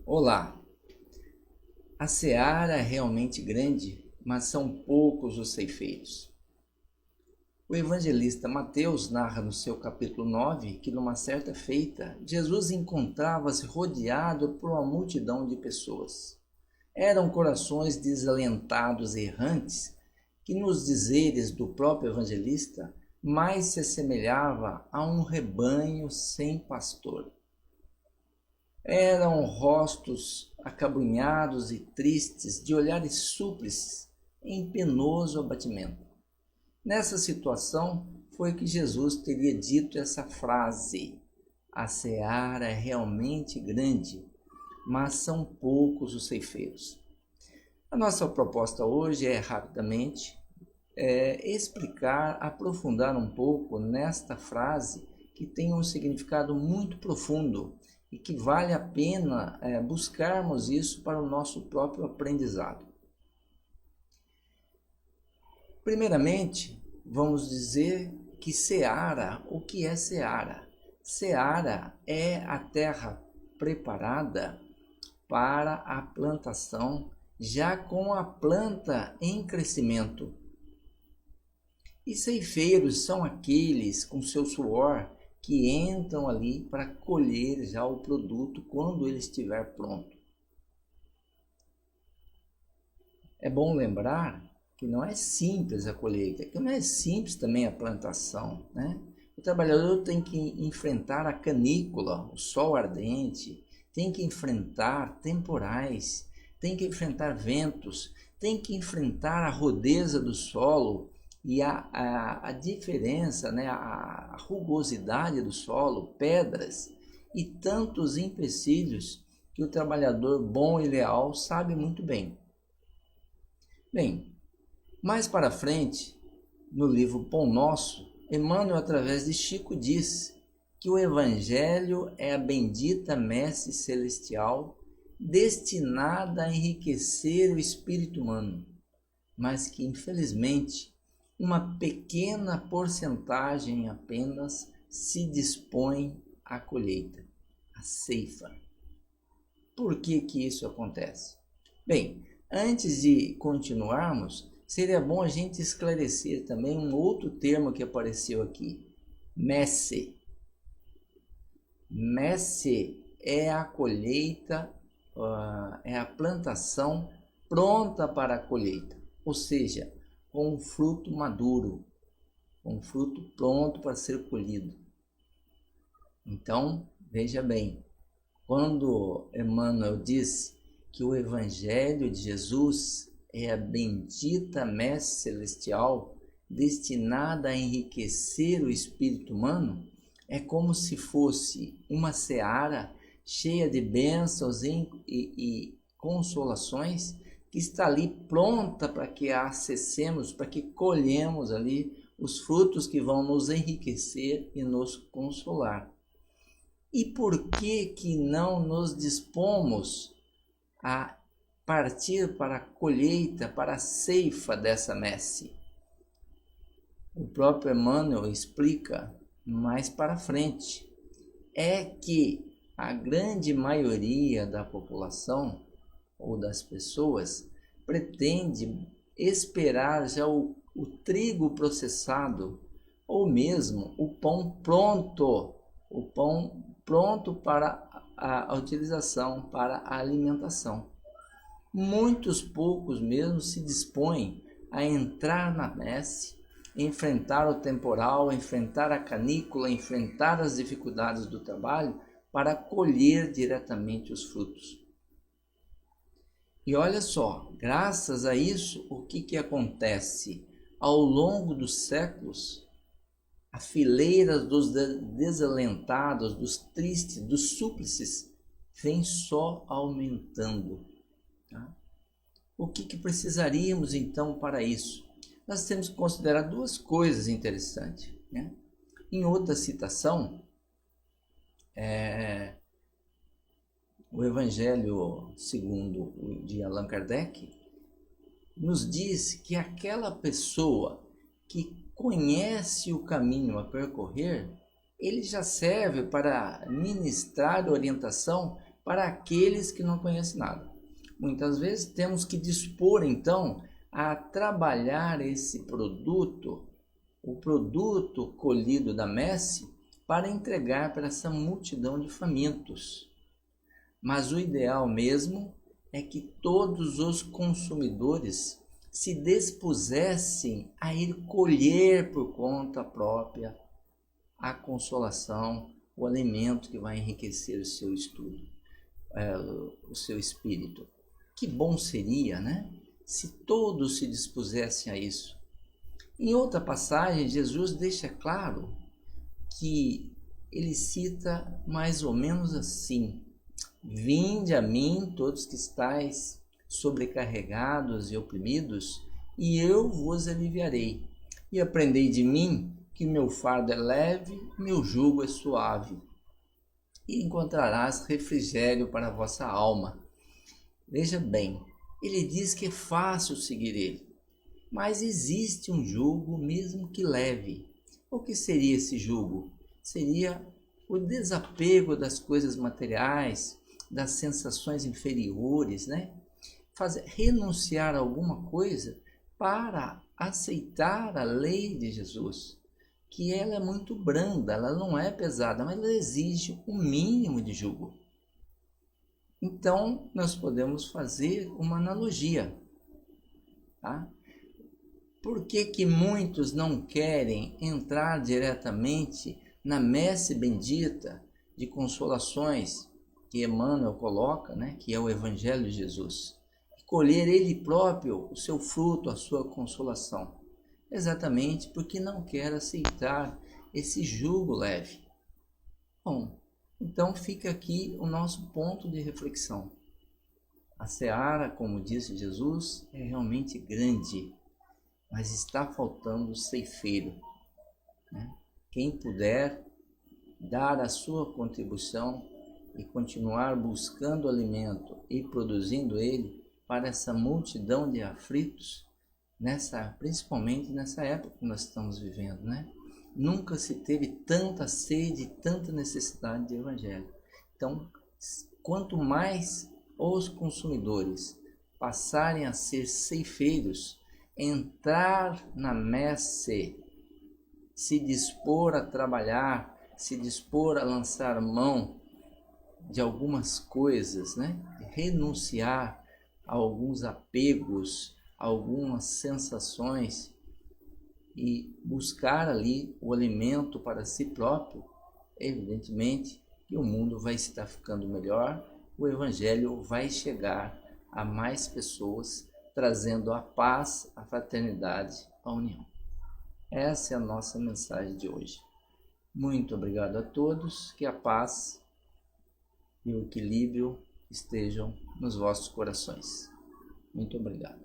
Olá, a seara é realmente grande, mas são poucos os ceifeiros. O evangelista Mateus narra no seu capítulo 9 que numa certa feita, Jesus encontrava-se rodeado por uma multidão de pessoas. Eram corações desalentados e errantes que nos dizeres do próprio evangelista mais se assemelhava a um rebanho sem pastor. Eram rostos acabrunhados e tristes, de olhares súplices, em penoso abatimento. Nessa situação foi que Jesus teria dito essa frase: a seara é realmente grande, mas são poucos os ceifeiros. A nossa proposta hoje é rapidamente explicar, aprofundar um pouco nesta frase que tem um significado muito profundo e que vale a pena buscarmos isso para o nosso próprio aprendizado. Primeiramente, vamos dizer que seara, o que é seara? Seara é a terra preparada para a plantação, já com a planta em crescimento. E ceifeiros são aqueles com seu suor que entram ali para colher já o produto quando ele estiver pronto. É bom lembrar que não é simples a colheita, que não é simples também a plantação, né? O trabalhador tem que enfrentar a canícula, o sol ardente, tem que enfrentar temporais, tem que enfrentar ventos, tem que enfrentar a rudeza do solo e a diferença, né? A rugosidade do solo, pedras e tantos empecilhos que o trabalhador bom e leal sabe muito bem. Bem, mais para frente, no livro Pão Nosso, Emmanuel, através de Chico, diz que o Evangelho é a bendita messe celestial destinada a enriquecer o espírito humano, mas que, infelizmente, uma pequena porcentagem apenas se dispõe à colheita, à ceifa. Por que isso acontece? Bem, antes de continuarmos, seria bom a gente esclarecer também um outro termo que apareceu aqui, messe. Messe é a colheita, é a plantação pronta para a colheita, ou seja, com um fruto maduro, com um fruto pronto para ser colhido. Então, veja bem, quando Emmanuel diz que o Evangelho de Jesus é a bendita messe celestial destinada a enriquecer o espírito humano, é como se fosse uma seara cheia de bênçãos e consolações que está ali pronta para que a acessemos, para que colhemos ali os frutos que vão nos enriquecer e nos consolar. E por que não nos dispomos a partir para a colheita, para a ceifa dessa messe? O próprio Emmanuel explica mais para frente. É que a grande maioria da população ou das pessoas pretende esperar já o trigo processado ou mesmo o pão pronto para a utilização, para a alimentação. Muitos poucos mesmo se dispõem a entrar na messe, enfrentar o temporal, enfrentar a canícula, enfrentar as dificuldades do trabalho para colher diretamente os frutos. E olha só, graças a isso, o que acontece? Ao longo dos séculos, a fileira dos desalentados, dos tristes, dos súplices, vem só aumentando. Tá? O que precisaríamos então para isso? Nós temos que considerar duas coisas interessantes. Né? Em outra citação, o Evangelho segundo o de Allan Kardec nos diz que aquela pessoa que conhece o caminho a percorrer, ele já serve para ministrar orientação para aqueles que não conhecem nada. Muitas vezes temos que dispor, então, a trabalhar esse produto, o produto colhido da messe, para entregar para essa multidão de famintos. Mas o ideal mesmo é que todos os consumidores se dispusessem a ir colher por conta própria a consolação, o alimento que vai enriquecer o seu estudo, o seu espírito. Que bom seria, né? Se todos se dispusessem a isso. Em outra passagem, Jesus deixa claro que ele cita mais ou menos assim: vinde a mim, todos que estáis sobrecarregados e oprimidos, e eu vos aliviarei. E aprendei de mim, que meu fardo é leve, meu jugo é suave, e encontrarás refrigério para a vossa alma. Veja bem, ele diz que é fácil seguir ele, mas existe um jugo mesmo que leve. O que seria esse jugo? Seria o desapego das coisas materiais, das sensações inferiores, né? Renunciar a alguma coisa para aceitar a lei de Jesus, que ela é muito branda, ela não é pesada, mas ela exige um mínimo de jugo. Então, nós podemos fazer uma analogia, tá? Por que muitos não querem entrar diretamente na messe bendita de consolações que Emmanuel coloca, né? Que é o Evangelho de Jesus? Colher ele próprio o seu fruto, a sua consolação. Exatamente porque não quer aceitar esse jugo leve. Bom, então fica aqui o nosso ponto de reflexão. A seara, como disse Jesus, é realmente grande, mas está faltando ceifeiro, né? Quem puder dar a sua contribuição e continuar buscando alimento e produzindo ele para essa multidão de aflitos, principalmente nessa época que nós estamos vivendo, né? Nunca se teve tanta sede e tanta necessidade de evangelho. Então, quanto mais os consumidores passarem a ser ceifeiros, entrar na messe, se dispor a trabalhar, se dispor a lançar mão de algumas coisas, né? Renunciar a alguns apegos, a algumas sensações e buscar ali o alimento para si próprio, evidentemente que o mundo vai estar ficando melhor, o Evangelho vai chegar a mais pessoas, trazendo a paz, a fraternidade, a união. Essa é a nossa mensagem de hoje. Muito obrigado a todos, que a paz e o equilíbrio estejam nos vossos corações. Muito obrigado.